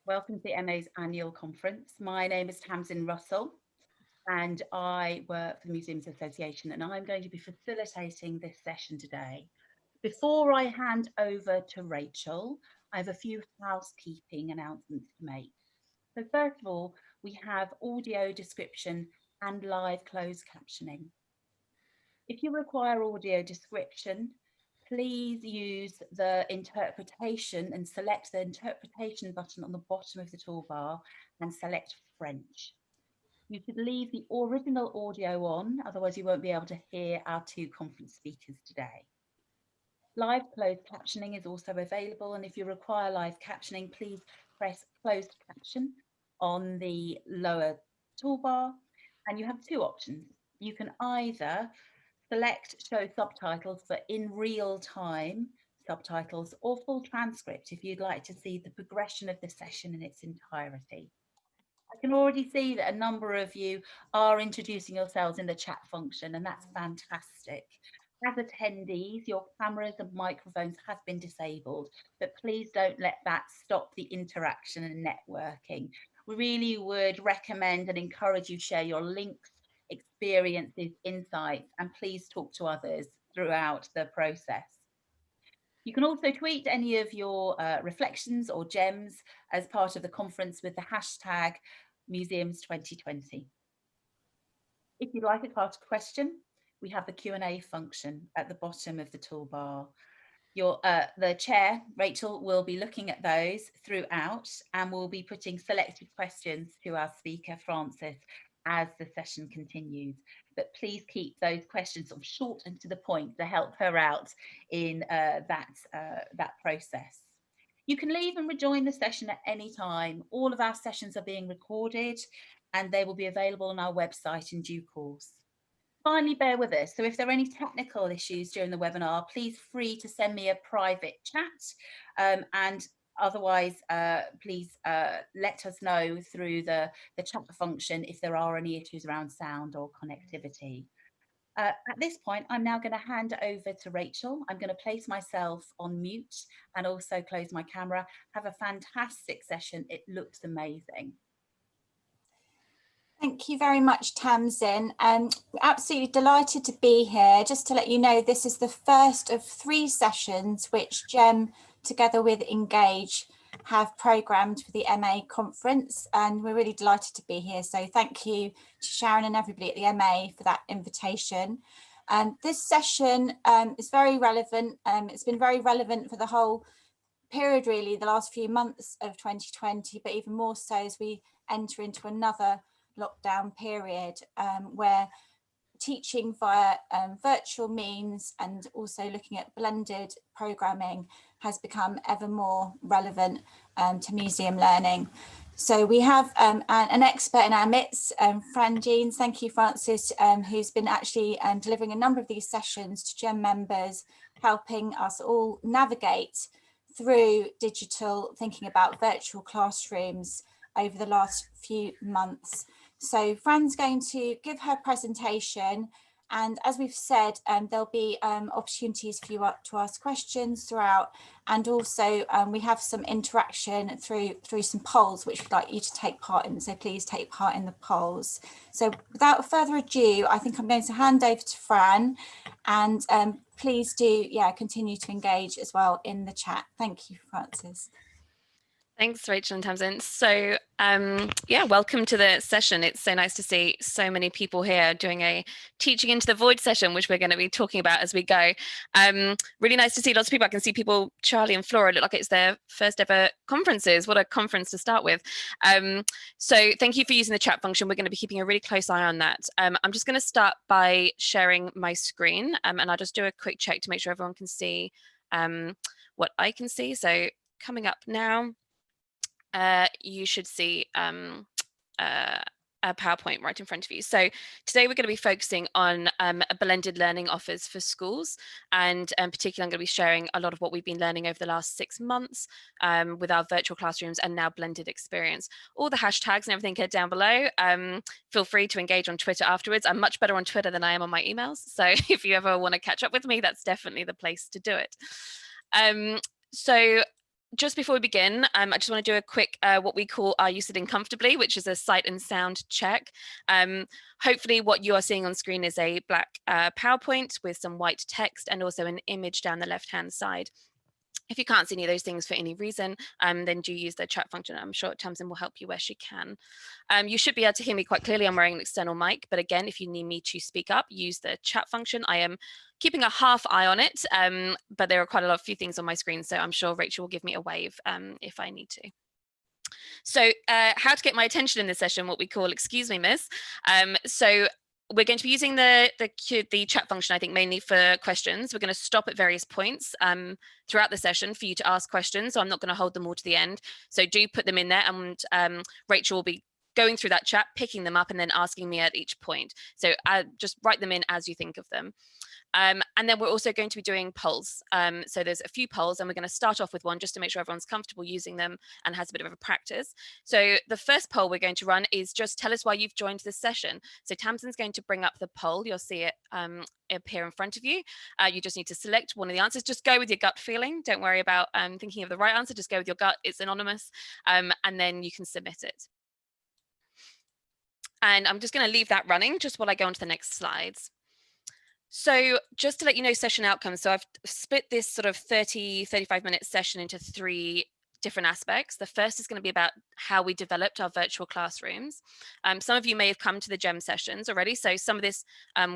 Welcome to the MA's annual conference. My name is Tamsin Russell and I work for the Museums Association, and I'm going to be facilitating this session today. Before I hand over to Rachel, I have a few housekeeping announcements to make. So first of all, we have audio description and live closed captioning. If you require audio description, please use the interpretation and select the interpretation button on the bottom of the toolbar and select French. You should leave the original audio on, otherwise you won't be able to hear our two conference speakers today. Live closed captioning is also available, and if you require live captioning, please press closed caption on the lower toolbar, and you have two options. You can either select show subtitles for in real time subtitles or full transcript if you'd like to see the progression of the session in its entirety. I can already see that a number of you are introducing yourselves in the chat function, and that's fantastic. As attendees, your cameras and microphones have been disabled, but please don't let that stop the interaction and networking. We really would recommend and encourage you to share your links, experiences, insights, and please talk to others throughout the process. You can also tweet any of your reflections or gems as part of the conference with the hashtag Museums 2020. If you'd like to ask a question, we have the Q&A function at the bottom of the toolbar. The chair, Rachel, will be looking at those throughout and will be putting selected questions to our speaker, Frances, as the session continues. But please keep those questions sort of short and to the point to help her out in that process. You can leave and rejoin the session at any time. All of our sessions are being recorded and they will be available on our website in due course. Finally, bear with us. So if there are any technical issues during the webinar, please free to send me a private chat, and otherwise, please let us know through the chat function if there are any issues around sound or connectivity. At this point, I'm now going to hand over to Rachel. I'm going to place myself on mute and also close my camera. Have a fantastic session. It looks amazing. Thank you very much, Tamsin. We're absolutely delighted to be here. Just to let you know, this is the first of 3 sessions which GEM, together with Engage, have programmed for the MA conference, and we're really delighted to be here. So thank you to Sharon and everybody at the MA for that invitation. This session is very relevant. It's been very relevant for the whole period, really, the last few months of 2020, but even more so as we enter into another lockdown period, where teaching via virtual means and also looking at blended programming has become ever more relevant to museum learning. So we have an expert in our midst, Jeens. Thank you, Frances, who's been actually delivering a number of these sessions to GEM members, helping us all navigate through digital, thinking about virtual classrooms over the last few months. So Fran's going to give her presentation, and as we've said, there'll be opportunities for you to ask questions throughout, and also we have some interaction through some polls which we'd like you to take part in, so please take part in the polls. So without further ado, I think I'm going to hand over to Fran, and please do continue to engage as well in the chat. Thank you, Frances. Thanks, Rachel and Tamsin. So welcome to the session. It's so nice to see so many people here doing a Teaching into the Void session, which we're going to be talking about as we go. Really nice to see lots of people. I can see people, Charlie and Flora, look like it's their first ever conferences. What a conference to start with. So thank you for using the chat function. We're going to be keeping a really close eye on that. I'm just going to start by sharing my screen, and I'll just do a quick check to make sure everyone can see what I can see. So coming up now. You should see a PowerPoint right in front of you. So today we're going to be focusing on blended learning offers for schools, and particularly I'm going to be sharing a lot of what we've been learning over the last 6 months with our virtual classrooms and now blended experience. All the hashtags and everything are down below. Feel free to engage on Twitter afterwards. I'm much better on Twitter than I am on my emails, so if you ever want to catch up with me, that's definitely the place to do it. So just before we begin, I just want to do a quick what we call Are You Sitting Comfortably, which is a sight and sound check. Hopefully what you are seeing on screen is a black PowerPoint with some white text and also an image down the left-hand side. If you can't see any of those things for any reason, then do use the chat function. I'm sure Tamsin will help you where she can. You should be able to hear me quite clearly. I'm wearing an external mic, but again, if you need me to speak up, use the chat function. I am keeping a half eye on it, but there are quite a few things on my screen, so I'm sure Rachel will give me a wave if I need to. So how to get my attention in this session, what we call Excuse Me, Miss. So we're going to be using the chat function, I think, mainly for questions. We're going to stop at various points throughout the session for you to ask questions. So I'm not going to hold them all to the end. So do put them in there, and Rachel will be going through that chat, picking them up, and then asking me at each point. So just write them in as you think of them. And then we're also going to be doing polls. So there's a few polls, and we're going to start off with one just to make sure everyone's comfortable using them and has a bit of a practice. So the first poll we're going to run is just tell us why you've joined this session. So Tamsin's going to bring up the poll. You'll see it appear in front of you. You just need to select one of the answers. Just go with your gut feeling. Don't worry about thinking of the right answer. Just go with your gut. It's anonymous. And then you can submit it. And I'm just going to leave that running just while I go on to the next slides. So just to let you know session outcomes, so I've split this sort of 35-minute session into 3 different aspects. The first is going to be about how we developed our virtual classrooms. Some of you may have come to the GEM sessions already, so some of this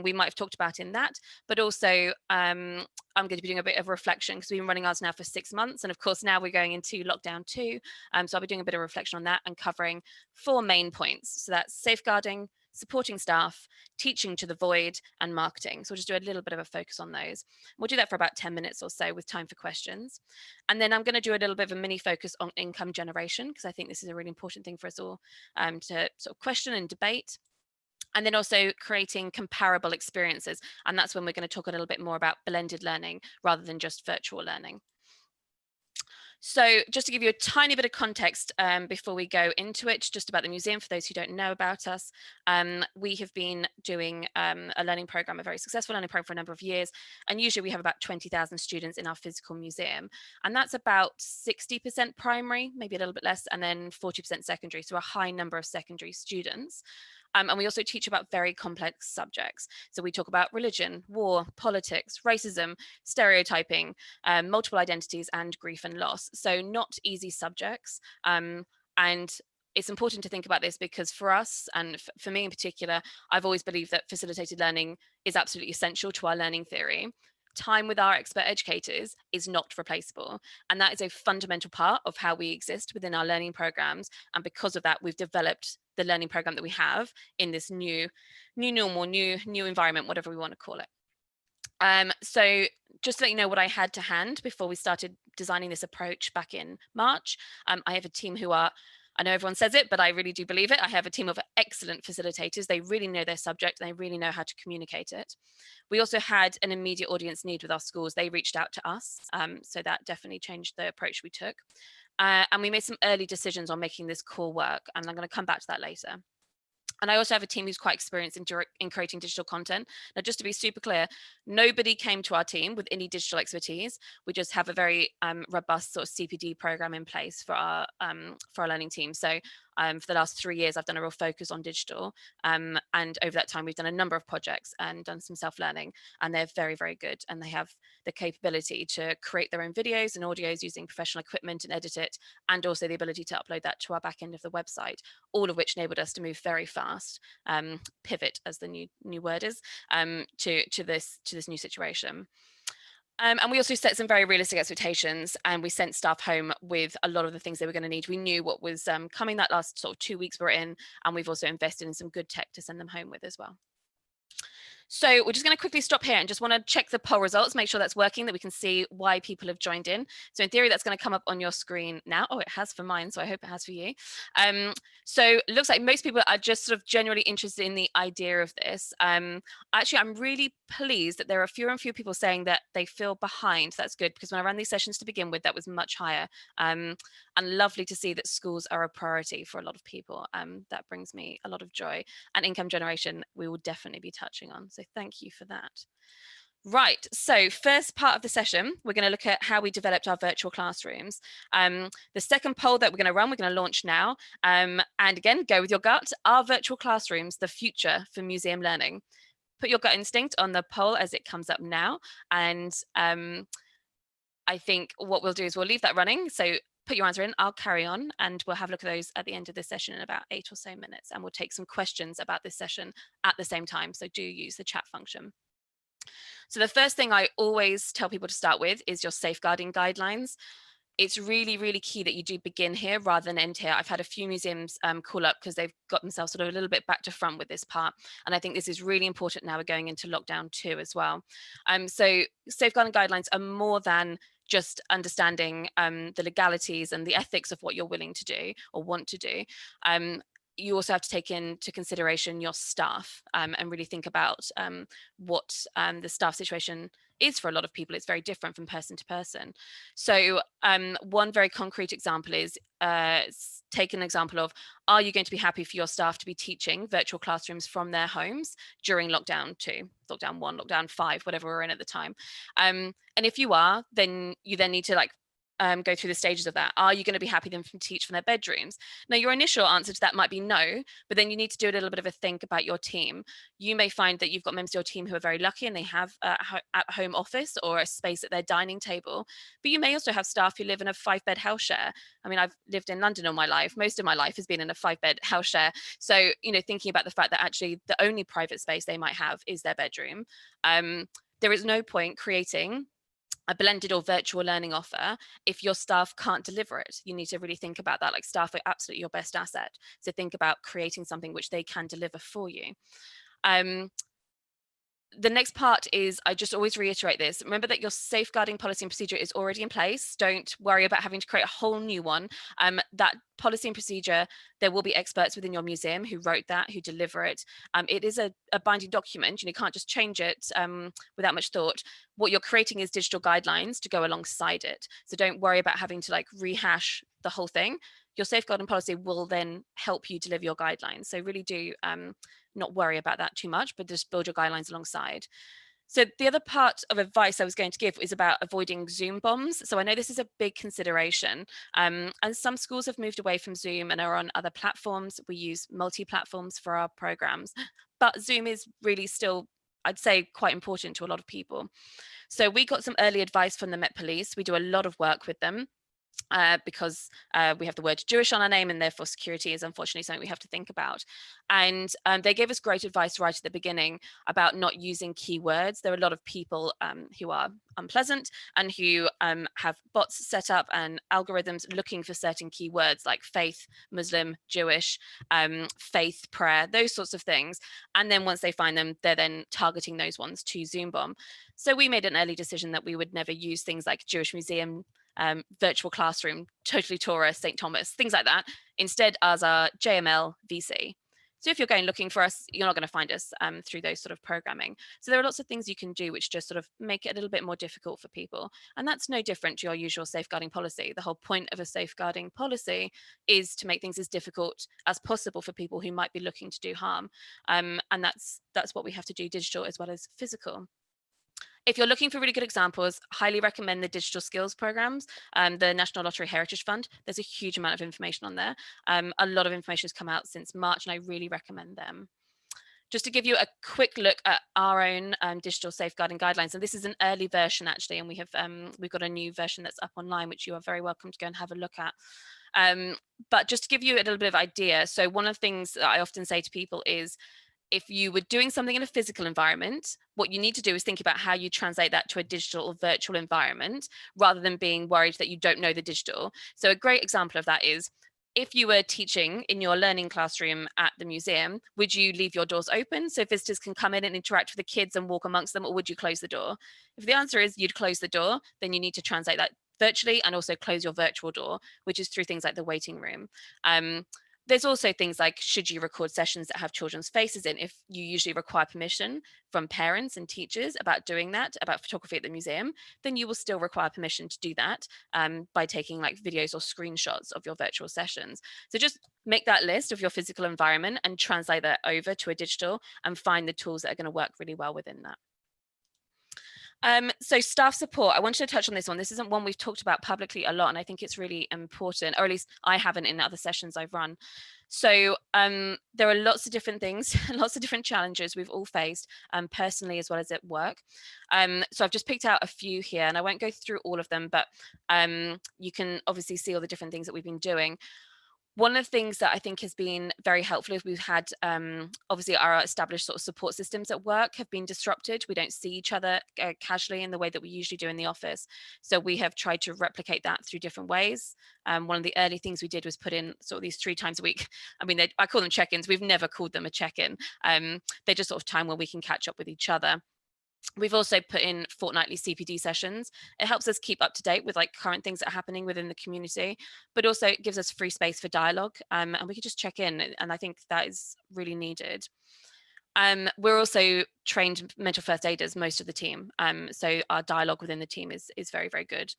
we might have talked about in that, but also I'm going to be doing a bit of reflection because we've been running ours now for 6 months, and of course now we're going into lockdown 2, so I'll be doing a bit of reflection on that and covering 4 main points. So that's safeguarding, supporting staff, teaching to the void, and marketing. So we'll just do a little bit of a focus on those. We'll do that for about 10 minutes or so with time for questions. And then I'm going to do a little bit of a mini focus on income generation, because I think this is a really important thing for us all to sort of question and debate. And then also creating comparable experiences. And that's when we're going to talk a little bit more about blended learning rather than just virtual learning. So just to give you a tiny bit of context before we go into it, just about the museum, for those who don't know about us, we have been doing a learning program, a very successful learning program for a number of years. And usually we have about 20,000 students in our physical museum. And that's about 60% primary, maybe a little bit less, and then 40% secondary. So a high number of secondary students. And we also teach about very complex subjects. So we talk about religion, war, politics, racism, stereotyping, multiple identities, and grief and loss. So not easy subjects. And it's important to think about this because for us, and for me in particular, I've always believed that facilitated learning is absolutely essential to our learning theory. Time with our expert educators is not replaceable. And that is a fundamental part of how we exist within our learning programs. And because of that, we've developed the learning program that we have in this new normal, new environment, whatever we want to call it. So just to let you know what I had to hand before we started designing this approach back in March, I have a team who are, I know everyone says it, but I really do believe it. I have a team of excellent facilitators. They really know their subject and they really know how to communicate it. We also had an immediate audience need with our schools. They reached out to us. So that definitely changed the approach we took. And we made some early decisions on making this core work. And I'm going to come back to that later. And I also have a team who's quite experienced in creating digital content. Now, just to be super clear, nobody came to our team with any digital expertise. We just have a very robust sort of CPD program in place for our learning team. So for the last 3 years, I've done a real focus on digital. And over that time, we've done a number of projects and done some self-learning. And they're very, very good. And they have the capability to create their own videos and audios using professional equipment and edit it, and also the ability to upload that to our back end of the website, all of which enabled us to move very fast, pivot as the new word is, to this new situation. And we also set some very realistic expectations, and we sent staff home with a lot of the things they were going to need. We knew what was coming that last sort of 2 weeks we're in, and we've also invested in some good tech to send them home with as well. So we're just going to quickly stop here and just want to check the poll results, make sure that's working, that we can see why people have joined in. So in theory, that's going to come up on your screen now. Oh, it has for mine, so I hope it has for you. So it looks like most people are just sort of genuinely interested in the idea of this. Actually, I'm really pleased that there are fewer and fewer people saying that they feel behind. That's good, because when I ran these sessions to begin with, that was much higher. And lovely to see that schools are a priority for a lot of people. That brings me a lot of joy. And income generation, we will definitely be touching on. So thank you for that. Right, so first part of the session, we're going to look at how we developed our virtual classrooms. The second poll that we're going to launch now. And again, go with your gut. Are virtual classrooms the future for museum learning? Put your gut instinct on the poll as it comes up now. And I think what we'll do is we'll leave that running. So put your answer in, I'll carry on, and we'll have a look at those at the end of this session in about 8 or so minutes. And we'll take some questions about this session at the same time. So do use the chat function. So the first thing I always tell people to start with is your safeguarding guidelines. It's really, really key that you do begin here rather than end here. I've had a few museums call up because they've got themselves sort of a little bit back to front with this part. And I think this is really important now we're going into lockdown 2 as well. So safeguarding guidelines are more than just understanding the legalities and the ethics of what you're willing to do or want to do. You also have to take into consideration your staff and really think about what the staff situation is for a lot of people. It's very different from person to person. So one very concrete example is take an example of, are you going to be happy for your staff to be teaching virtual classrooms from their homes during lockdown 2, lockdown 1, lockdown 5, whatever we're in at the time? And if you are, then you then need to go through the stages of that. Are you going to be happy them to teach from their bedrooms? Now, your initial answer to that might be no, but then you need to do a little bit of a think about your team. You may find that you've got members of your team who are very lucky and they have at-home office or a space at their dining table, but you may also have staff who live in a 5-bed house share. I mean, I've lived in London all my life. Most of my life has been in a 5-bed house share. So, thinking about the fact that actually the only private space they might have is their bedroom. There is no point creating a blended or virtual learning offer if your staff can't deliver it. You need to really think about that. Like, staff are absolutely your best asset. So think about creating something which they can deliver for you. The next part is, I just always reiterate this. Remember that your safeguarding policy and procedure is already in place. Don't worry about having to create a whole new one. That policy and procedure, there will be experts within your museum who wrote that, who deliver it. It is a binding document. You can't just change it without much thought. What you're creating is digital guidelines to go alongside it. So don't worry about having to rehash the whole thing. Your safeguarding policy will then help you deliver your guidelines. So really do not worry about that too much, but just build your guidelines alongside. So the other part of advice I was going to give is about avoiding Zoom bombs. So I know this is a big consideration, and some schools have moved away from Zoom and are on other platforms. We use multi-platforms for our programs, but Zoom is really still, I'd say, quite important to a lot of people. So we got some early advice from the Met Police. We do a lot of work with them. Because we have the word Jewish on our name, and therefore security is unfortunately something we have to think about. And they gave us great advice right at the beginning about not using keywords. There are a lot of people who are unpleasant and who have bots set up and algorithms looking for certain keywords like faith, Muslim, Jewish, faith, prayer, those sorts of things. And then once they find them, they're then targeting those ones to Zoom bomb. So we made an early decision that we would never use things like Jewish Museum, virtual classroom, totally Torah, St. Thomas, things like that. Instead, ours are JML, VC. So if you're going looking for us, you're not going to find us through those sort of programming. So there are lots of things you can do which just sort of make it a little bit more difficult for people. And that's no different to your usual safeguarding policy. The whole point of a safeguarding policy is to make things as difficult as possible for people who might be looking to do harm. And that's what we have to do, digital as well as physical. If you're looking for really good examples, highly recommend the digital skills programs, the National Lottery Heritage Fund. There's a huge amount of information on there. A lot of information has come out since March, and I really recommend them. Just to give you a quick look at our own digital safeguarding guidelines, and this is an early version actually, and we've got a new version that's up online, which you are very welcome to go and have a look at. But just to give you a little bit of idea, so one of the things that I often say to people is, if you were doing something in a physical environment, what you need to do is think about how you translate that to a digital or virtual environment, rather than being worried that you don't know the digital. So a great example of that is, if you were teaching in your learning classroom at the museum, would you leave your doors open so visitors can come in and interact with the kids and walk amongst them, or would you close the door? If the answer is you'd close the door, then you need to translate that virtually and also close your virtual door, which is through things like the waiting room. There's also things like, should you record sessions that have children's faces in? If you usually require permission from parents and teachers about doing that, about photography at the museum, then you will still require permission to do that by taking videos or screenshots of your virtual sessions. So just make that list of your physical environment and translate that over to a digital and find the tools that are going to work really well within that. So staff support, I wanted to touch on this one. This isn't one we've talked about publicly a lot, and I think it's really important, or at least I haven't in other sessions I've run. So there are lots of different things, lots of different challenges we've all faced, personally as well as at work. So I've just picked out a few here, and I won't go through all of them, but you can obviously see all the different things that we've been doing. One of the things that I think has been very helpful is we've had obviously our established sort of support systems at work have been disrupted. We don't see each other casually in the way that we usually do in the office. So we have tried to replicate that through different ways. One of the early things we did was put in sort of these 3 times a week. I mean, I call them check-ins. We've never called them a check-in. They're just sort of time where we can catch up with each other. We've also put in fortnightly CPD sessions. It helps us keep up to date with like current things that are happening within the community, but also it gives us free space for dialogue, and we can just check in, and I think that is really needed. We're also trained mental first aiders, most of the team, so our dialogue within the team is very, very good.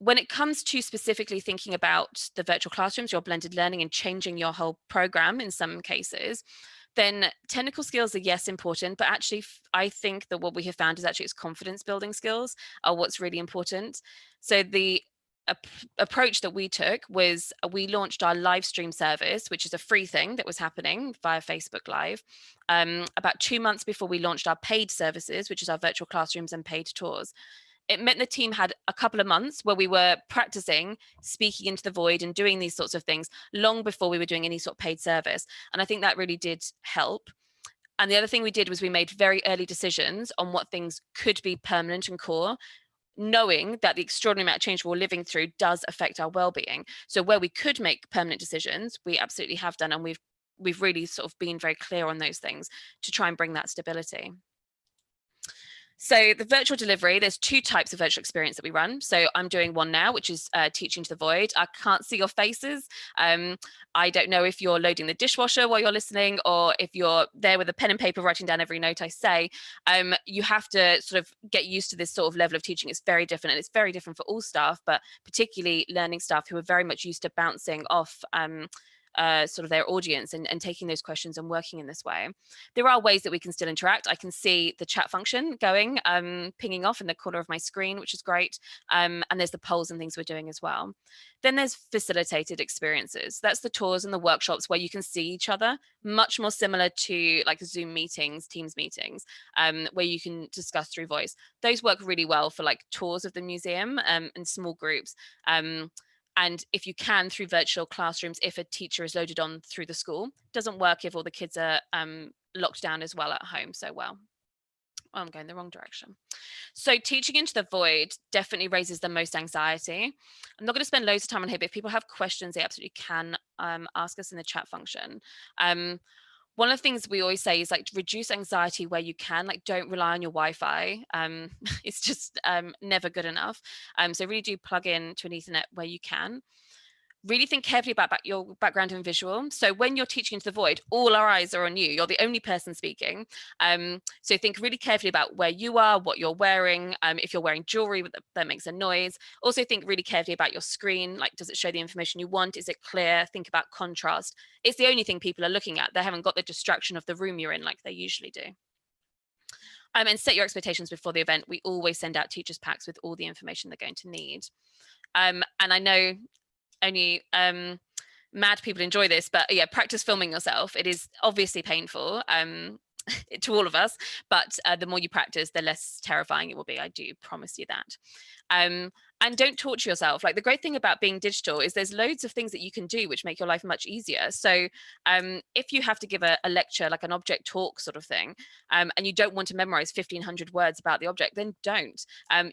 When it comes to specifically thinking about the virtual classrooms, your blended learning and changing your whole program in some cases, then technical skills are, yes, important, but actually I think that what we have found is actually it's confidence building skills are what's really important. So the approach that we took was we launched our live stream service, which is a free thing that was happening via Facebook Live, about 2 months before we launched our paid services, which is our virtual classrooms and paid tours. It meant the team had a couple of months where we were practicing speaking into the void and doing these sorts of things long before we were doing any sort of paid service. And I think that really did help. And the other thing we did was we made very early decisions on what things could be permanent and core, knowing that the extraordinary amount of change we're living through does affect our well-being. So where we could make permanent decisions, we absolutely have done, and we've really sort of been very clear on those things to try and bring that stability. So the virtual delivery, there's 2 types of virtual experience that we run. So I'm doing one now, which is teaching to the void. I can't see your faces. I don't know if you're loading the dishwasher while you're listening, or if you're there with a pen and paper writing down every note I say. You have to sort of get used to this sort of level of teaching. It's very different, and it's very different for all staff, but particularly learning staff who are very much used to bouncing off sort of their audience and taking those questions and working in this way. There are ways that we can still interact. I can see the chat function going, pinging off in the corner of my screen, which is great. And there's the polls and things we're doing as well. Then there's facilitated experiences. That's the tours and the workshops where you can see each other, much more similar to like Zoom meetings, Teams meetings, where you can discuss through voice. Those work really well for like tours of the museum in small groups. And if you can, through virtual classrooms, if a teacher is loaded on through the school. Doesn't work if all the kids are locked down as well at home so well. Oh, I'm going the wrong direction. So teaching into the void definitely raises the most anxiety. I'm not going to spend loads of time on here, but if people have questions, they absolutely can ask us in the chat function. One of the things we always say is like reduce anxiety where you can, like don't rely on your Wi-Fi. It's just never good enough. So really do plug in to an Ethernet where you can. Really think carefully about your background and visual. So when you're teaching into the void, all our eyes are on you. You're the only person speaking. So think really carefully about where you are, what you're wearing. If you're wearing jewelry that makes a noise. Also think really carefully about your screen. Like, does it show the information you want? Is it clear? Think about contrast. It's the only thing people are looking at. They haven't got the distraction of the room you're in like they usually do. And set your expectations before the event. We always send out teachers packs with all the information they're going to need. And I know only mad people enjoy this, but yeah, practice filming yourself. It is obviously painful to all of us, but the more you practice, the less terrifying it will be. I do promise you that. And don't torture yourself. Like the great thing about being digital is there's loads of things that you can do which make your life much easier. So if you have to give a lecture, like an object talk sort of thing, and you don't want to memorize 1,500 words about the object, then don't.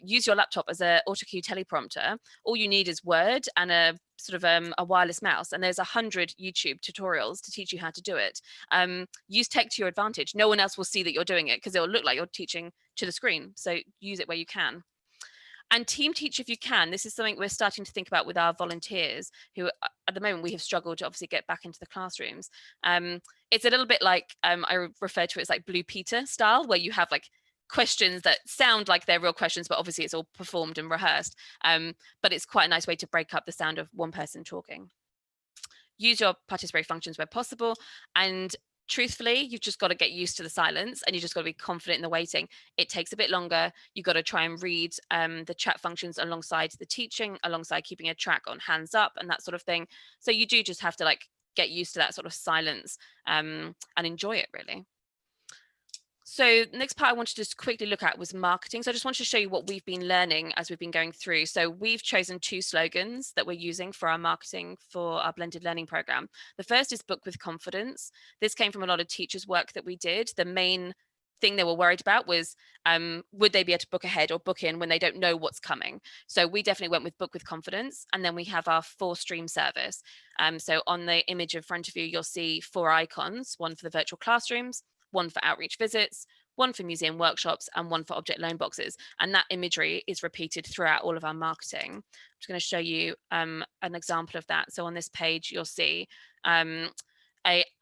Use your laptop as a autocue teleprompter. All you need is Word and a sort of a wireless mouse, and there's 100 YouTube tutorials to teach you how to do it. Use tech to your advantage. No one else will see that you're doing it because it'll look like you're teaching to the screen. So use it where you can. And team teach if you can. This is something we're starting to think about with our volunteers who at the moment we have struggled to obviously get back into the classrooms. It's a little bit like I refer to it as like Blue Peter style, where you have like questions that sound like they're real questions, but obviously it's all performed and rehearsed. But it's quite a nice way to break up the sound of one person talking. Use your participatory functions where possible, and truthfully, you've just got to get used to the silence, and you just got to be confident in the waiting. It takes a bit longer. You've got to try and read the chat functions alongside the teaching, alongside keeping a track on hands up and that sort of thing. So you do just have to like get used to that sort of silence and enjoy it, really. So the next part I wanted to just quickly look at was marketing. So I just wanted to show you what we've been learning as we've been going through. So we've chosen 2 slogans that we're using for our marketing for our blended learning program. The first is book with confidence. This came from a lot of teachers' work that we did. The main thing they were worried about was would they be able to book ahead or book in when they don't know what's coming. So we definitely went with book with confidence. And then we have our 4-stream service. So on the image in front of you, you'll see 4 icons, one for the virtual classrooms, one for outreach visits, one for museum workshops, and one for object loan boxes. And that imagery is repeated throughout all of our marketing. I'm just going to show you an example of that. So on this page, you'll see an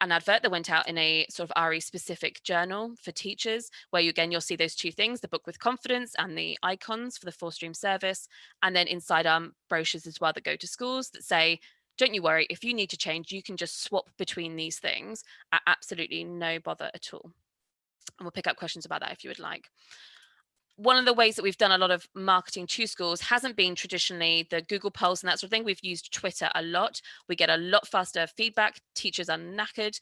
advert that went out in a sort of RE specific journal for teachers, where you'll see those 2 things, the book with confidence and the icons for the 4-stream service. And then inside our brochures as well that go to schools that say, don't you worry, if you need to change, you can just swap between these things at absolutely no bother at all. And we'll pick up questions about that if you would like. One of the ways that we've done a lot of marketing to schools hasn't been traditionally the Google polls and that sort of thing. We've used Twitter a lot. We get a lot faster feedback. Teachers are knackered.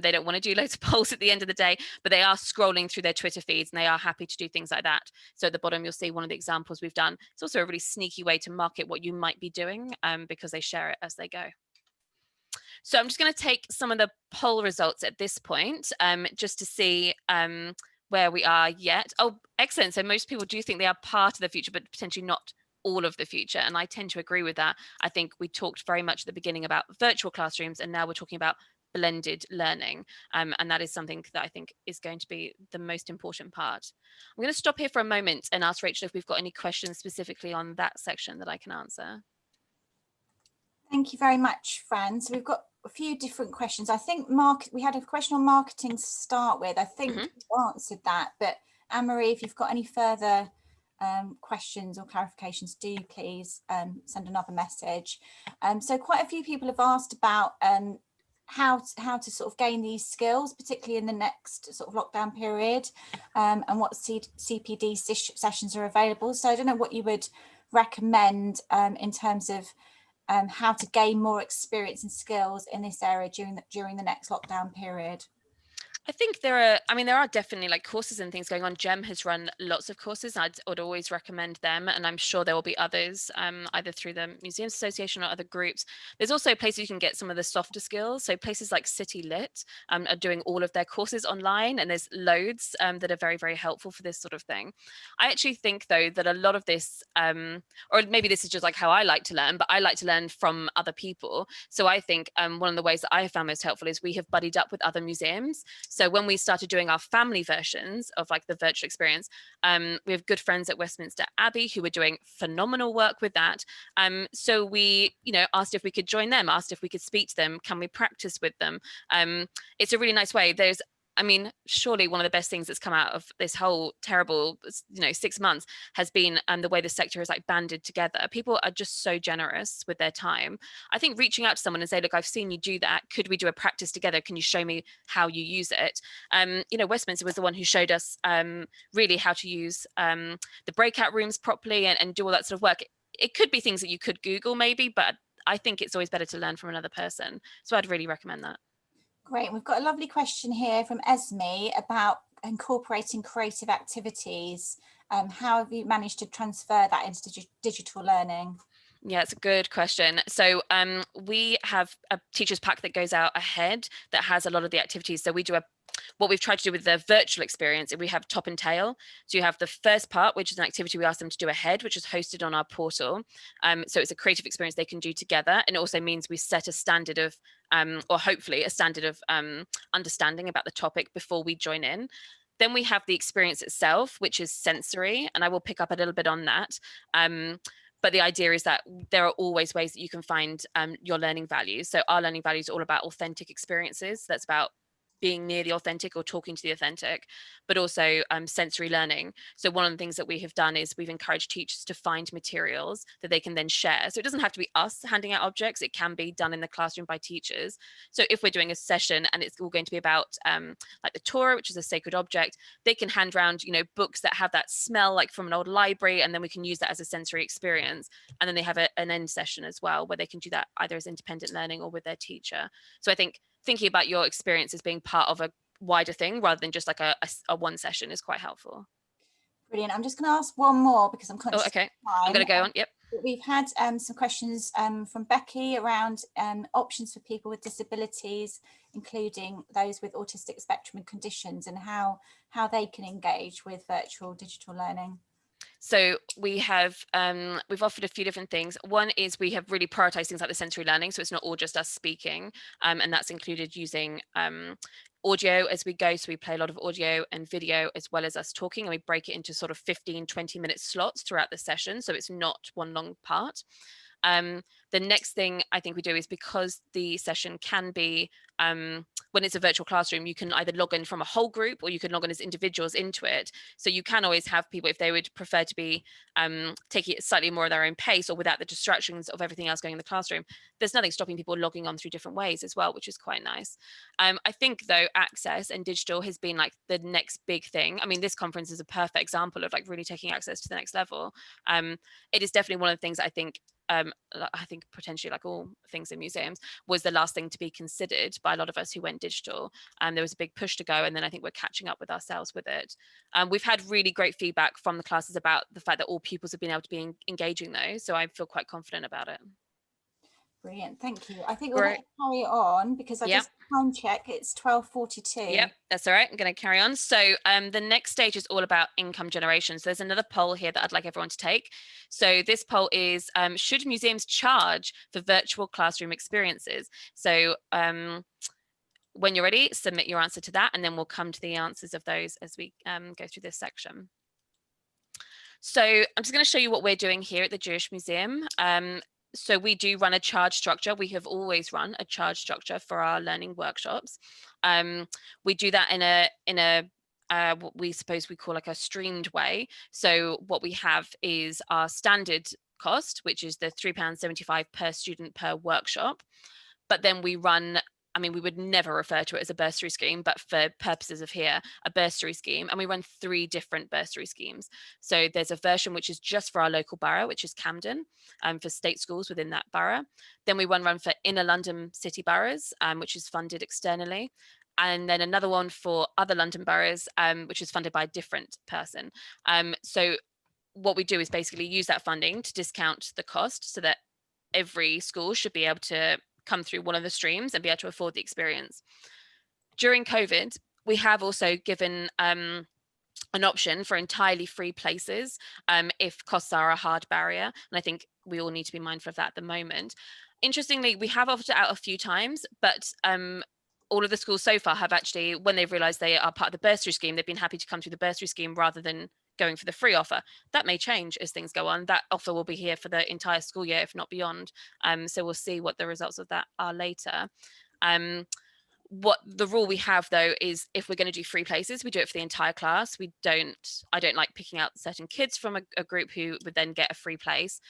They don't want to do loads of polls at the end of the day, but they are scrolling through their Twitter feeds and they are happy to do things like that. So at the bottom, you'll see one of the examples we've done. It's also a really sneaky way to market what you might be doing because they share it as they go. So I'm just going to take some of the poll results at this point just to see where we are yet. Oh, excellent. So most people do think they are part of the future, but potentially not all of the future. And I tend to agree with that. I think we talked very much at the beginning about virtual classrooms, and now we're talking about blended learning. And that is something that I think is going to be the most important part. I'm going to stop here for a moment and ask Rachel if we've got any questions specifically on that section that I can answer. Thank you very much, Fran. So we've got a few different questions. I think we had a question on marketing to start with. I think you answered that, but Anne-Marie, if you've got any further questions or clarifications, do please send another message. So quite a few people have asked about how to sort of gain these skills, particularly in the next sort of lockdown period, and what CPD sessions are available. So I don't know what you would recommend in terms of how to gain more experience and skills in this area during the next lockdown period. I think there are definitely like courses and things going on. Jem has run lots of courses. I'd always recommend them, and I'm sure there will be others either through the Museums Association or other groups. There's also places you can get some of the softer skills. So places like City Lit are doing all of their courses online, and there's loads that are very, very helpful for this sort of thing. I actually think though that a lot of this, or maybe this is just like how I like to learn, but I like to learn from other people. So I think one of the ways that I have found most helpful is we have buddied up with other museums. So when we started doing our family versions of like the virtual experience, we have good friends at Westminster Abbey who were doing phenomenal work with that. So we, asked if we could join them, asked if we could speak to them, can we practice with them? It's a really nice way. Surely one of the best things that's come out of this whole terrible, 6 months has been the way the sector is like banded together. People are just so generous with their time. I think reaching out to someone and say, look, I've seen you do that. Could we do a practice together? Can you show me how you use it? Westminster was the one who showed us really how to use the breakout rooms properly and do all that sort of work. It could be things that you could Google maybe, but I think it's always better to learn from another person. So I'd really recommend that. Great. We've got a lovely question here from Esme about incorporating creative activities. How have you managed to transfer that into digital learning? Yeah, it's a good question. So we have a teacher's pack that goes out ahead that has a lot of the activities. So we do what we've tried to do with the virtual experience, we have top and tail. So you have the first part, which is an activity we ask them to do ahead, which is hosted on our portal. So it's a creative experience they can do together. And it also means we set a standard of, or hopefully a standard of understanding about the topic before we join in. Then we have the experience itself, which is sensory, and I will pick up a little bit on that. But the idea is that there are always ways that you can find your learning values. So our learning values are all about authentic experiences. That's about being near the authentic or talking to the authentic, but also sensory learning. So one of the things that we have done is we've encouraged teachers to find materials that they can then share. So it doesn't have to be us handing out objects, it can be done in the classroom by teachers. So if we're doing a session and it's all going to be about like the Torah, which is a sacred object, they can hand around, you know, books that have that smell like from an old library, and then we can use that as a sensory experience. And then they have an end session as well, where they can do that either as independent learning or with their teacher. So I think thinking about your experience as being part of a wider thing rather than just like a one session is quite helpful. Brilliant. I'm just going to ask one more because I'm conscious okay. of time. I'm going to go on. Yep. We've had some questions from Becky around options for people with disabilities, including those with autistic spectrum and conditions, and how they can engage with virtual digital learning. So we have we've offered a few different things. One is we have really prioritized things like the sensory learning, so it's not all just us speaking, and that's included using audio as we go. So we play a lot of audio and video as well as us talking, and we break it into sort of 15-20 minute slots throughout the session, so it's not one long part. The next thing I think we do is, because the session can be when it's a virtual classroom, you can either log in from a whole group or you can log in as individuals into it. So you can always have people, if they would prefer to be taking it slightly more at their own pace or without the distractions of everything else going in the classroom, there's nothing stopping people logging on through different ways as well, which is quite nice. I think though, access and digital has been like the next big thing. I mean, this conference is a perfect example of like really taking access to the next level. It is definitely one of the things I think potentially, like all things in museums, was the last thing to be considered by a lot of us who went digital. There was a big push to go, and then I think we're catching up with ourselves with it. We've had really great feedback from the classes about the fact that all pupils have been able to be engaging those, so I feel quite confident about it. Brilliant, thank you. I think we'll carry on because I just time check, it's 12:42. Yep, that's all right. I'm going to carry on. So the next stage is all about income generation. So there's another poll here that I'd like everyone to take. So this poll is, should museums charge for virtual classroom experiences? So when you're ready, submit your answer to that, and then we'll come to the answers of those as we go through this section. So I'm just going to show you what we're doing here at the Jewish Museum. So we do run a charge structure. We have always run a charge structure for our learning workshops. We do that in a what we suppose we call like a streamed way. So what we have is our standard cost, which is the £3.75 per student per workshop. But then we run, I mean, we would never refer to it as a bursary scheme, but for purposes of here, a bursary scheme. And we run 3 different bursary schemes. So there's a version which is just for our local borough, which is Camden, for state schools within that borough. Then we run for inner London city boroughs, which is funded externally. And then another one for other London boroughs, which is funded by a different person. So what we do is basically use that funding to discount the cost so that every school should be able to come through one of the streams and be able to afford the experience. During COVID, we have also given an option for entirely free places if costs are a hard barrier. And I think we all need to be mindful of that at the moment. Interestingly, we have offered it out a few times, but all of the schools so far have actually, when they've realized they are part of the bursary scheme, they've been happy to come through the bursary scheme rather than going for the free offer. That may change as things go on. That offer will be here for the entire school year, if not beyond. So we'll see what the results of that are later. What the rule we have though is, if we're going to do free places, we do it for the entire class. I don't like picking out certain kids from a group who would then get a free place.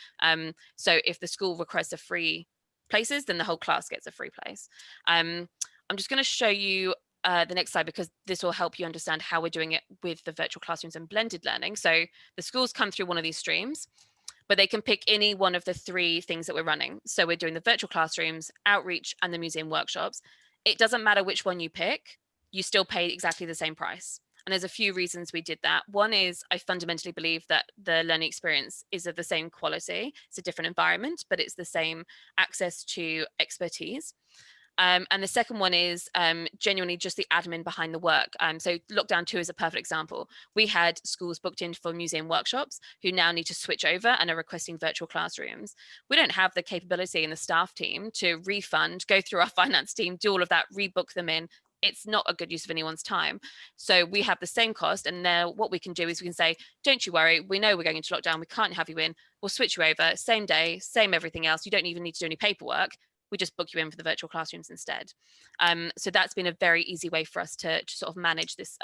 So if the school requests a free places, then the whole class gets a free place. I'm just going to show you the next slide, because this will help you understand how we're doing it with the virtual classrooms and blended learning. So the schools come through one of these streams, but they can pick any one of the 3 things that we're running. So we're doing the virtual classrooms, outreach, and the museum workshops. It doesn't matter which one you pick, you still pay exactly the same price. And there's a few reasons we did that. One is, I fundamentally believe that the learning experience is of the same quality. It's a different environment, but it's the same access to expertise. And the second one is genuinely just the admin behind the work. So lockdown 2 is a perfect example. We had schools booked in for museum workshops who now need to switch over and are requesting virtual classrooms. We don't have the capability in the staff team to refund, go through our finance team, do all of that, rebook them in. It's not a good use of anyone's time. So we have the same cost. And now what we can do is we can say, don't you worry, we know we're going into lockdown, we can't have you in, we'll switch you over, same day, same everything else. You don't even need to do any paperwork. we just book you in for the virtual classrooms instead. So that's been a very easy way for us to sort of manage this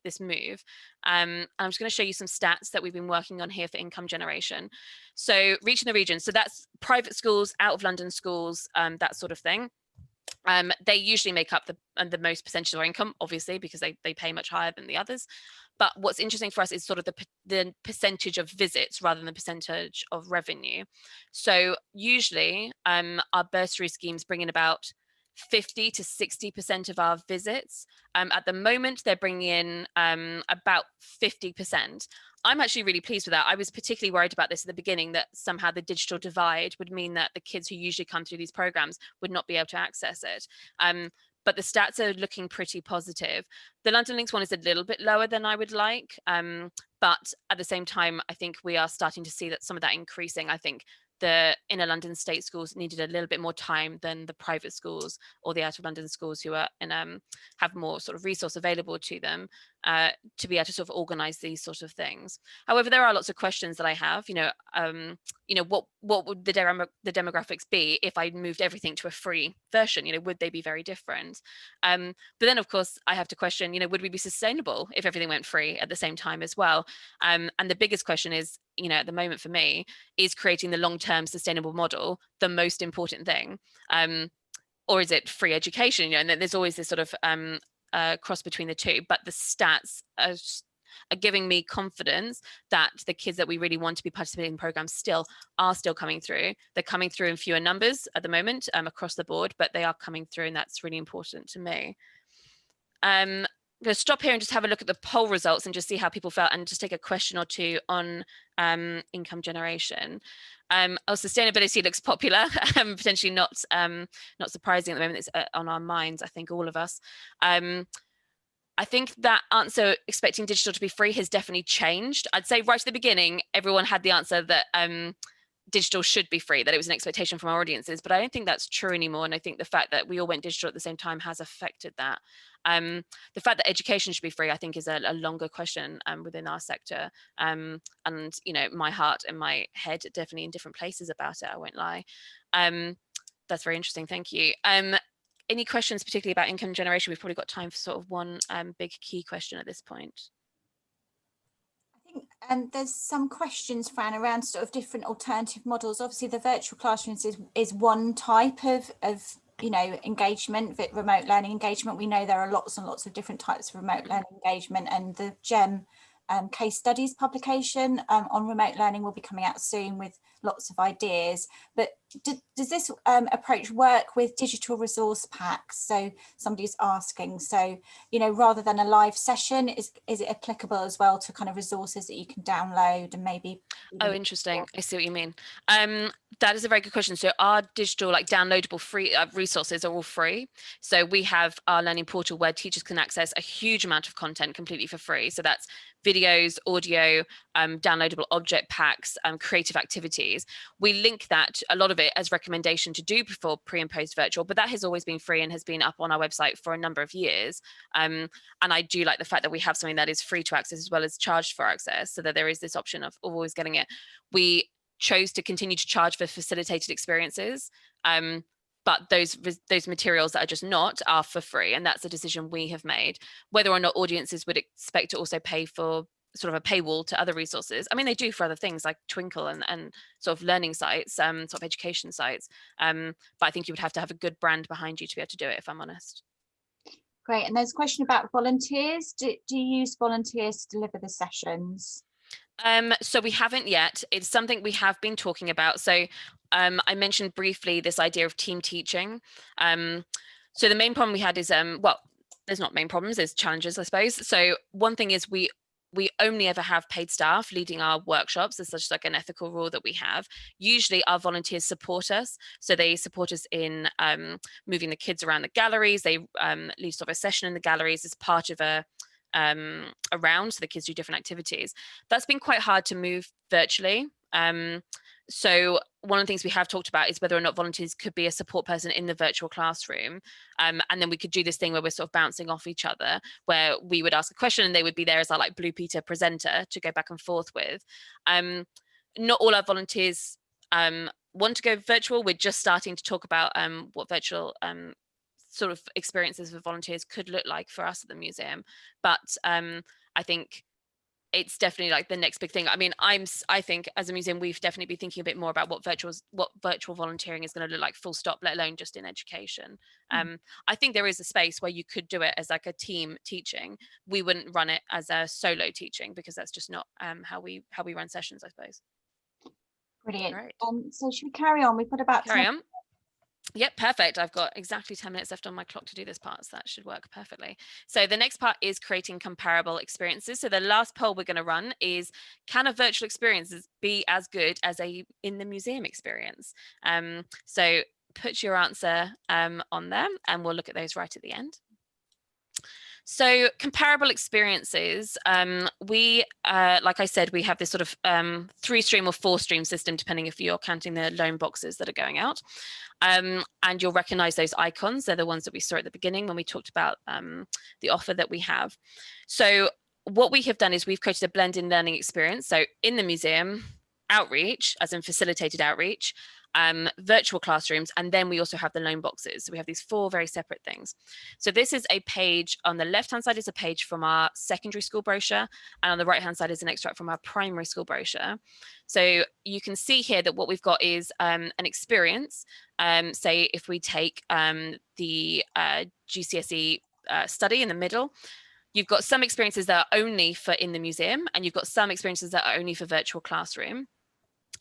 this move. I'm just going to show you some stats that we've been working on here for income generation. So reaching the region, so that's private schools, out of London schools, that sort of thing. They usually make up the most percentage of our income, obviously, because they pay much higher than the others. But what's interesting for us is sort of the percentage of visits rather than the percentage of revenue. So usually our bursary schemes bring in about 50 to 60% of our visits. At the moment, they're bringing in about 50%. I'm actually really pleased with that. I was particularly worried about this at the beginning, that somehow the digital divide would mean that the kids who usually come through these programs would not be able to access it. But the stats are looking pretty positive. The London Links one is a little bit lower than I would like. But at the same time, I think we are starting to see that some of that increasing. I think the inner London state schools needed a little bit more time than the private schools or the out of London schools who are in have more sort of resource available to them to be able to sort of organize these sort of things. However, there are lots of questions that I have. What would the demographics be if I moved everything to a free version? Would they be very different? But then, of course, I have to question, would we be sustainable if everything went free at the same time as well? And the biggest question is, at the moment for me, is creating the long-term sustainable model the most important thing? Or is it free education? And there's always this sort of cross between the two, but the stats are giving me confidence that the kids that we really want to be participating in programs are still coming through. They're coming through in fewer numbers at the moment across the board, but they are coming through, and that's really important to me. I'm going to stop here and just have a look at the poll results and just see how people felt, and just take a question or two on income generation. Sustainability looks popular, potentially not surprising at the moment. It's on our minds, I think, all of us. I think that answer, expecting digital to be free, has definitely changed. I'd say right at the beginning, everyone had the answer that digital should be free, that it was an expectation from our audiences, but I don't think that's true anymore. And I think the fact that we all went digital at the same time has affected that. The fact that education should be free, I think, is a longer question within our sector. And, my heart and my head are definitely in different places about it, I won't lie. That's very interesting, thank you. Any questions particularly about income generation? We've probably got time for sort of one big key question at this point. I think there's some questions, Fran, around sort of different alternative models. Obviously, the virtual classrooms is one type of engagement, remote learning engagement. We know there are lots and lots of different types of remote learning engagement, and the GEM case studies publication on remote learning will be coming out soon with lots of ideas. But does this approach work with digital resource packs? So somebody's asking, so rather than a live session, is it applicable as well to kind of resources that you can download and maybe? Oh, interesting. I see what you mean. That is a very good question. So our digital, downloadable free resources are all free. So we have our learning portal where teachers can access a huge amount of content completely for free. So that's videos, audio, downloadable object packs, creative activities. We link that, a lot of it, as recommendation to do before pre and post virtual, but that has always been free and has been up on our website for a number of years. And I do like the fact that we have something that is free to access as well as charged for access, so that there is this option of always getting it. We chose to continue to charge for facilitated experiences, but those materials that are just not are for free, and that's a decision we have made. Whether or not audiences would expect to also pay for sort of a paywall to other resources, I mean, they do for other things like Twinkle and sort of learning sites, sort of education sites, but I think you would have to have a good brand behind you to be able to do it, if I'm honest. Great. And there's a question about volunteers. Do you use volunteers to deliver the sessions? So we haven't yet. It's something we have been talking about. So I mentioned briefly this idea of team teaching. So the main problem we had is, well, there's not main problems, there's challenges, I suppose. So one thing is we only ever have paid staff leading our workshops. It's such like an ethical rule that we have. Usually our volunteers support us. So they support us in moving the kids around the galleries. They lead sort of a session in the galleries as part of a around, so the kids do different activities. That's been quite hard to move virtually. So one of the things we have talked about is whether or not volunteers could be a support person in the virtual classroom. And then we could do this thing where we're sort of bouncing off each other, where we would ask a question and they would be there as our Blue Peter presenter to go back and forth with. Not all our volunteers want to go virtual, we're just starting to talk about what virtual sort of experiences for volunteers could look like for us at the museum. But I think it's definitely like the next big thing. I mean, I think as a museum, we've definitely been thinking a bit more about what virtual volunteering is going to look like, full stop, let alone just in education. I think there is a space where you could do it as like a team teaching. We wouldn't run it as a solo teaching because that's just not how we run sessions, I suppose. Brilliant. Right. So should we carry on? We've got about Carry 10. on. Yep, perfect. I've got exactly 10 minutes left on my clock to do this part, so that should work perfectly. So the next part is creating comparable experiences. So the last poll we're going to run is, can a virtual experience be as good as a in the museum experience? So put your answer on there, and we'll look at those right at the end. So comparable experiences, we, like I said, we have this sort of 3-stream or 4-stream system, depending if you're counting the loan boxes that are going out. And you'll recognize those icons. They're the ones that we saw at the beginning when we talked about the offer that we have. So what we have done is we've created a blended learning experience. So in the museum, outreach, as in facilitated outreach, virtual classrooms, and then we also have the loan boxes. So we have these 4 very separate things. So this is a page on the left-hand side is a page from our secondary school brochure, and on the right-hand side is an extract from our primary school brochure. So you can see here that what we've got is an experience. Say if we take the GCSE study in the middle, you've got some experiences that are only for in the museum, and you've got some experiences that are only for virtual classroom.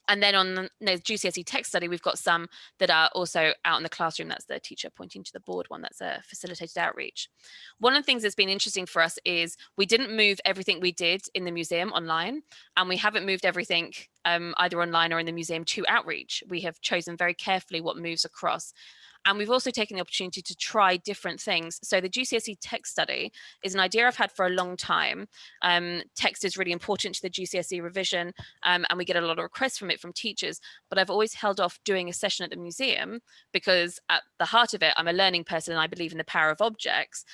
And then on the GCSE text study, we've got some that are also out in the classroom. That's the teacher pointing to the board one. That's a facilitated outreach. One of the things that's been interesting for us is we didn't move everything we did in the museum online, and we haven't moved everything either online or in the museum to outreach. We have chosen very carefully what moves across. And we've also taken the opportunity to try different things. So the GCSE text study is an idea I've had for a long time. Text is really important to the GCSE revision, and we get a lot of requests from it from teachers, but I've always held off doing a session at the museum because at the heart of it, I'm a learning person and I believe in the power of objects.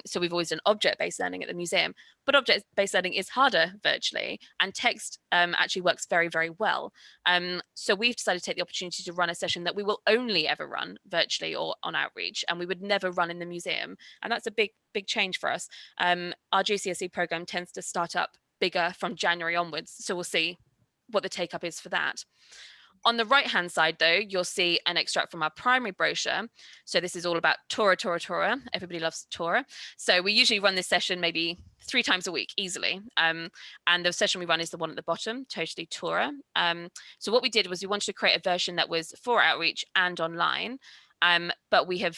So we've always done object-based learning at the museum, but object-based learning is harder virtually, and text actually works very, very well. So we've decided to take the opportunity to run a session that we will only ever run virtually or on outreach, and we would never run in the museum. And that's a big change for us. Our GCSE program tends to start up bigger from January onwards, so we'll see what the take up is for that. On the right hand side though, you'll see an extract from our primary brochure. So this is all about Torah. Everybody loves Torah. So we usually run this session maybe 3 times a week easily. And the session we run is the one at the bottom, totally Torah. So what we did was we wanted to create a version that was for outreach and online, but we have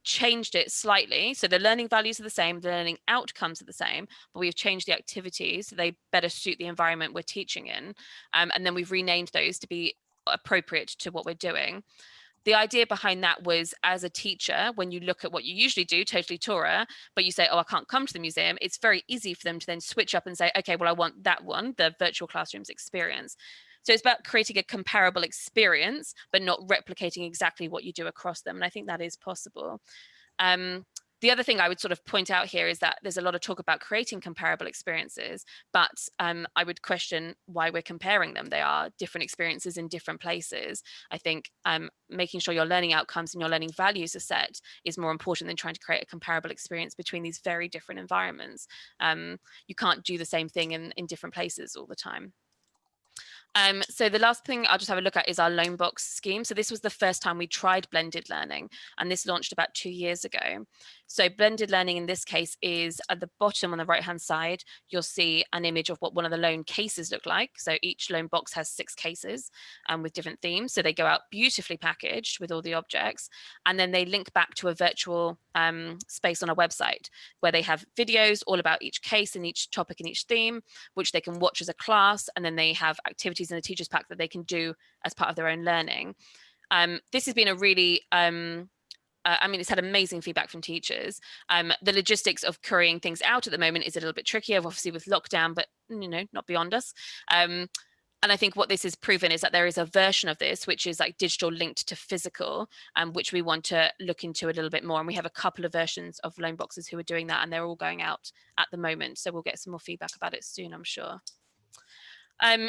changed it slightly. So the learning values are the same, the learning outcomes are the same, but we've changed the activities so they better suit the environment we're teaching in. And then we've renamed those to be appropriate to what we're doing. The idea behind that was, as a teacher, when you look at what you usually do, totally Torah, but you say, oh, I can't come to the museum, it's very easy for them to then switch up and say, okay, well, I want that one, the virtual classrooms experience. So it's about creating a comparable experience, but not replicating exactly what you do across them. And I think that is possible. The other thing I would sort of point out here is that there's a lot of talk about creating comparable experiences, but I would question why we're comparing them. They are different experiences in different places. I think making sure your learning outcomes and your learning values are set is more important than trying to create a comparable experience between these very different environments. You can't do the same thing in different places all the time. So the last thing I'll just have a look at is our loan box scheme. So this was the first time we tried blended learning, and this launched about 2 years ago. So blended learning in this case is at the bottom on the right hand side, you'll see an image of what one of the loan cases look like. So each loan box has 6 cases with different themes. So they go out beautifully packaged with all the objects, and then they link back to a virtual space on our website where they have videos all about each case and each topic and each theme, which they can watch as a class, and then they have activities in the teacher's pack that they can do as part of their own learning. This has been a really I mean, it's had amazing feedback from teachers. The logistics of currying things out at the moment is a little bit trickier, obviously with lockdown, but not beyond us. And I think what this has proven is that there is a version of this which is like digital linked to physical, which we want to look into a little bit more. And we have a couple of versions of loan boxes who are doing that, and they're all going out at the moment. So we'll get some more feedback about it soon, I'm sure.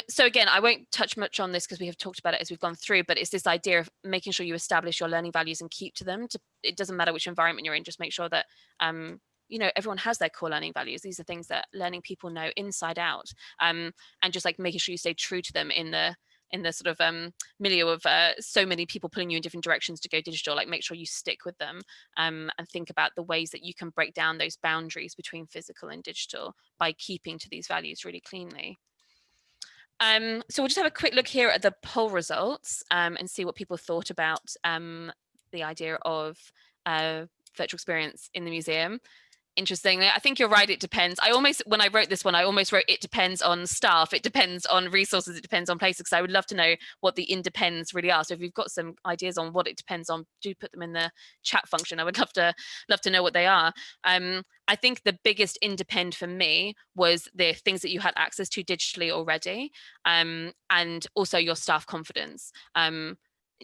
So again, I won't touch much on this because we have talked about it as we've gone through, but it's this idea of making sure you establish your learning values and keep to them. It doesn't matter which environment you're in, just make sure that everyone has their core learning values. These are things that learning people know inside out, and just like making sure you stay true to them in the sort of milieu of so many people pulling you in different directions to go digital. Like, make sure you stick with them, and think about the ways that you can break down those boundaries between physical and digital by keeping to these values really cleanly. So we'll just have a quick look here at the poll results, and see what people thought about the idea of virtual experience in the museum. Interestingly, I think you're right, it depends. When I wrote this one, I almost wrote it depends on staff, it depends on resources, it depends on places, because I would love to know what the independs really are. So if you've got some ideas on what it depends on, do put them in the chat function. I would love to know what they are. I think the biggest independ for me was the things that you had access to digitally already, and also your staff confidence.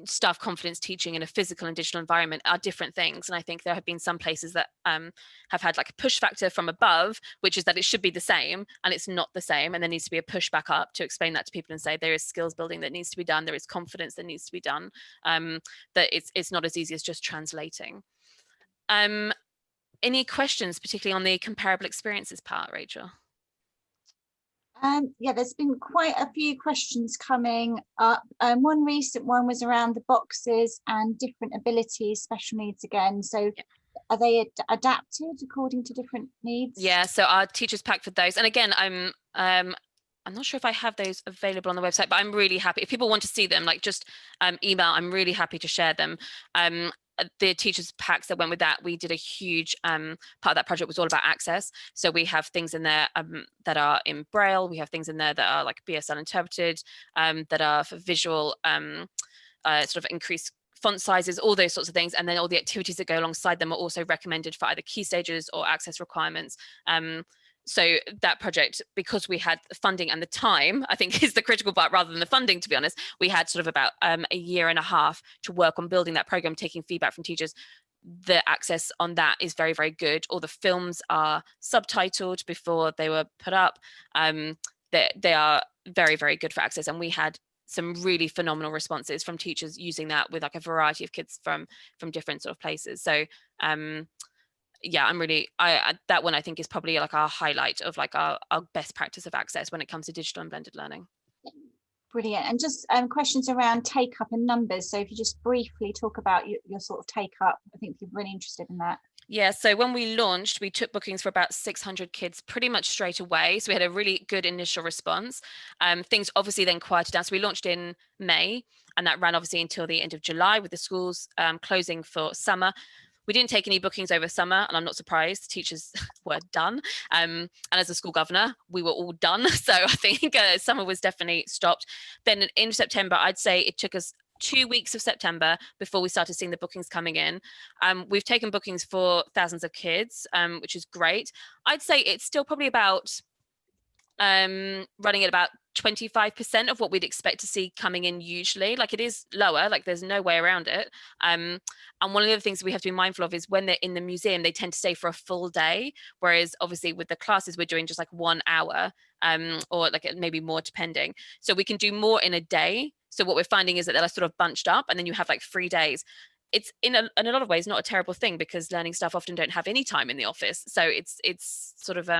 Staff confidence teaching in a physical and digital environment are different things, and I think there have been some places that have had like a push factor from above, which is that it should be the same, and it's not the same, and there needs to be a push back up to explain that to people and say there is skills building that needs to be done, there is confidence that needs to be done, that it's not as easy as just translating. Any questions, particularly on the comparable experiences part, Rachel? Yeah, there's been quite a few questions coming up. One recent one was around the boxes and different abilities, special needs again. So yeah. Are they adapted according to different needs? Yeah, so our teachers pack for those. And again, I'm not sure if I have those available on the website, but I'm really happy. If people want to see them, like just email, I'm really happy to share them. The teachers packs that went with that, we did a huge part of that project was all about access. So we have things in there that are in Braille, we have things in there that are like BSL interpreted, that are for visual sort of increased font sizes, all those sorts of things, and then all the activities that go alongside them are also recommended for either key stages or access requirements. So that project, because we had the funding and the time, I think is the critical part rather than the funding, to be honest. We had sort of about a year and a half to work on building that program, taking feedback from teachers. The access on that is very, very good. All the films are subtitled before they were put up. They are very, very good for access. And we had some really phenomenal responses from teachers using that with like a variety of kids from different sort of places. So yeah, I'm really, that one I think is probably like our highlight of like our best practice of access when it comes to digital and blended learning. Brilliant. And just questions around take up and numbers. So if you just briefly talk about your sort of take up, I think people are really interested in that. Yeah, so when we launched, we took bookings for about 600 kids pretty much straight away. So we had a really good initial response. Things obviously then quieted down. So we launched in May, and that ran obviously until the end of July with the schools closing for summer. We didn't take any bookings over summer, and I'm not surprised. Teachers were done. And as a school governor, we were all done. So I think summer was definitely stopped. Then in September, I'd say it took us 2 weeks of September before we started seeing the bookings coming in. We've taken bookings for thousands of kids, which is great. I'd say it's still probably about running at about 25% of what we'd expect to see coming in usually. Like, it is lower, like there's no way around it. And one of the other things we have to be mindful of is when they're in the museum, they tend to stay for a full day. Whereas obviously with the classes, we're doing just like 1 hour or like maybe more depending. So we can do more in a day. So what we're finding is that they're sort of bunched up and then you have like 3 days. It's in a lot of ways not a terrible thing because learning staff often don't have any time in the office. So it's sort of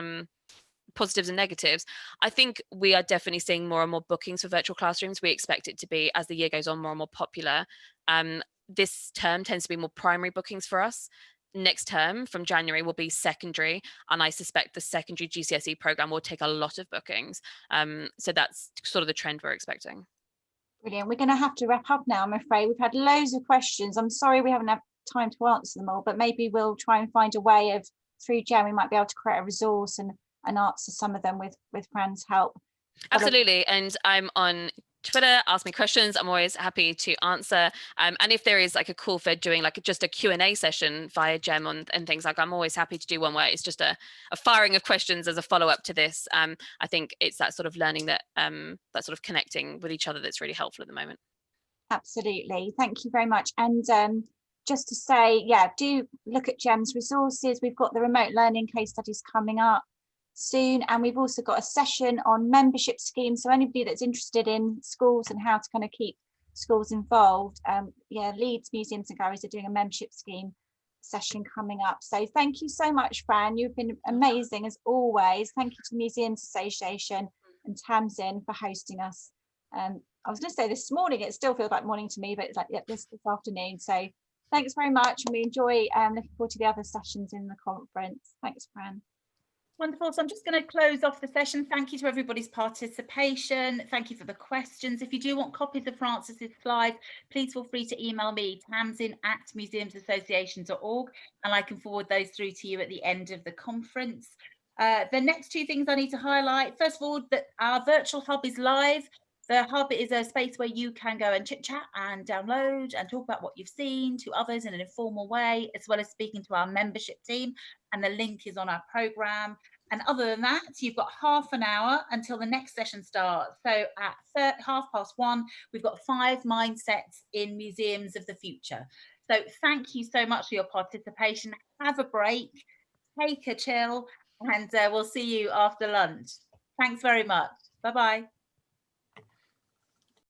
positives and negatives. I think we are definitely seeing more and more bookings for virtual classrooms. We expect it to be, as the year goes on, more and more popular. This term tends to be more primary bookings for us. Next term from January will be secondary, and I suspect the secondary GCSE program will take a lot of bookings. So that's sort of the trend we're expecting. Brilliant. We're going to have to wrap up now, I'm afraid. We've had loads of questions. I'm sorry we haven't had time to answer them all, but maybe we'll try and find a way of, through Jen, we might be able to create a resource and answer some of them with Fran's help. Absolutely. And I'm on Twitter, ask me questions. I'm always happy to answer. And if there is like a call for doing like just a Q&A session via Gem and things, like I'm always happy to do one where it's just a firing of questions as a follow-up to this. I think it's that sort of learning that that sort of connecting with each other that's really helpful at the moment. Absolutely. Thank you very much. And just to say, yeah, do look at Gem's resources. We've got the remote learning case studies coming up. soon. And we've also got a session on membership schemes. So anybody that's interested in schools and how to kind of keep schools involved, Leeds Museums and Galleries are doing a membership scheme session coming up. So thank you so much, Fran. You've been amazing as always. Thank you to the Museums Association and Tamsin for hosting us. I was going to say this morning, it still feels like morning to me, but it's like this afternoon. So thanks very much, and we enjoy looking forward to the other sessions in the conference. Thanks, Fran. Wonderful. So I'm just going to close off the session. Thank you to everybody's participation. Thank you for the questions. If you do want copies of Francis's slides, please feel free to email me, tamsin@museumsassociation.org, and I can forward those through to you at the end of the conference. The next two things I need to highlight. First of all, that our virtual hub is live. The hub is a space where you can go and chit chat and download and talk about what you've seen to others in an informal way, as well as speaking to our membership team. And the link is on our programme. And other than that, you've got half an hour until the next session starts. So at 1:30, we've got 5 mindsets in museums of the future. So thank you so much for your participation. Have a break, take a chill, and we'll see you after lunch. Thanks very much. Bye-bye.